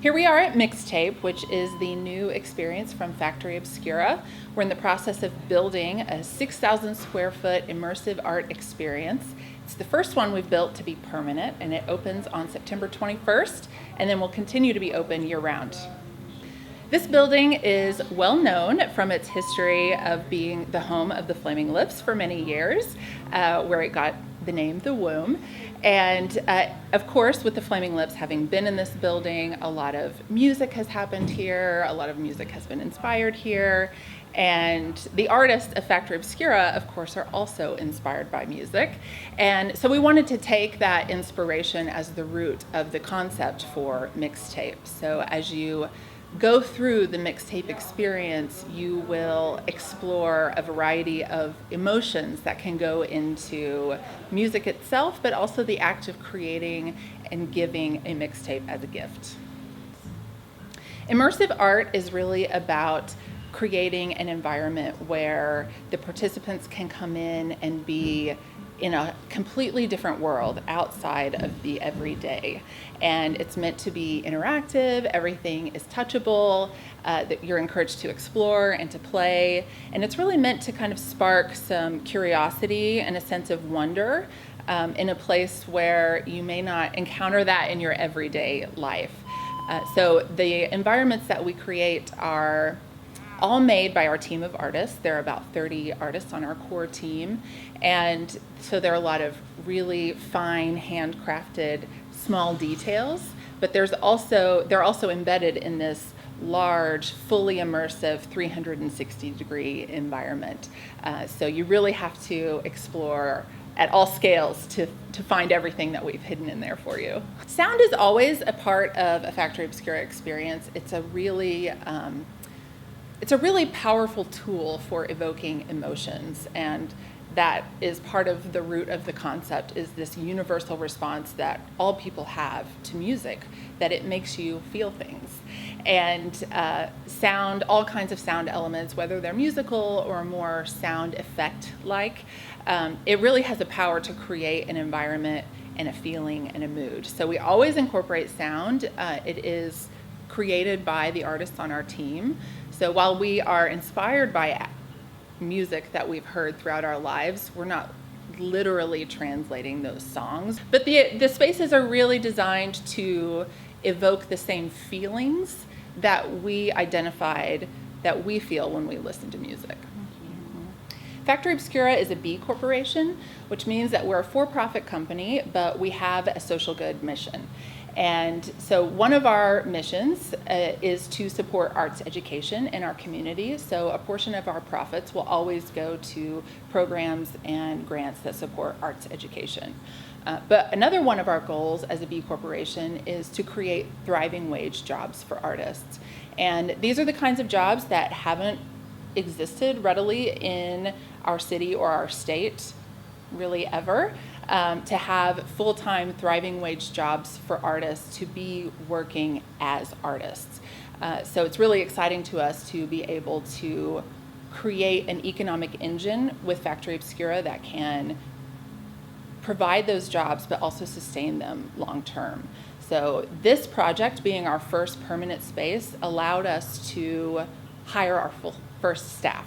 Here we are at Mixtape, which is the new experience from Factory Obscura. We're in the process of building a 6,000 square foot immersive art experience. It's the first one we've built to be permanent, and it opens on September 21st, and then will continue to be open year-round. This building is well known from its history of being the home of the Flaming Lips for many years, where it got the name The Womb. And of course, with the Flaming Lips having been in this building, a lot of music has happened here, a lot of music has been inspired here, and the artists of Factory Obscura, of course, are also inspired by music. And so we wanted to take that inspiration as the root of the concept for Mixtape. So as you go through the Mixtape experience, you will explore a variety of emotions that can go into music itself, but also the act of creating and giving a mixtape as a gift. Immersive art is really about creating an environment where the participants can come in and be in a completely different world outside of the everyday. And it's meant to be interactive, everything is touchable, that you're encouraged to explore and to play. And it's really meant to kind of spark some curiosity and a sense of wonder in a place where you may not encounter that in your everyday life. So the environments that we create are all made by our team of artists. There are about 30 artists on our core team. And so there are a lot of really fine, handcrafted, small details, but they're also embedded in this large, fully immersive 360-degree environment. So you really have to explore at all scales to find everything that we've hidden in there for you. Sound is always a part of a Factory Obscura experience. It's a really powerful tool for evoking emotions, and that is part of the root of the concept, is this universal response that all people have to music, that it makes you feel things. And sound, all kinds of sound elements, whether they're musical or more sound effect-like, it really has a power to create an environment and a feeling and a mood. So we always incorporate sound. It is created by the artists on our team. So while we are inspired by music that we've heard throughout our lives, we're not literally translating those songs. But the spaces are really designed to evoke the same feelings that we identified that we feel when we listen to music. Factory Obscura is a B Corporation, which means that we're a for-profit company, but we have a social good mission. And so one of our missions is to support arts education in our community. So a portion of our profits will always go to programs and grants that support arts education. But another one of our goals as a B Corporation is to create thriving wage jobs for artists. And these are the kinds of jobs that haven't existed readily in our city or our state really ever. To have full-time thriving wage jobs for artists to be working as artists. So it's really exciting to us to be able to create an economic engine with Factory Obscura that can provide those jobs but also sustain them long-term. So this project, being our first permanent space, allowed us to hire our first staff.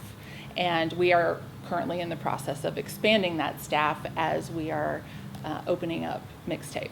And we are currently in the process of expanding that staff as we are opening up Mixtape.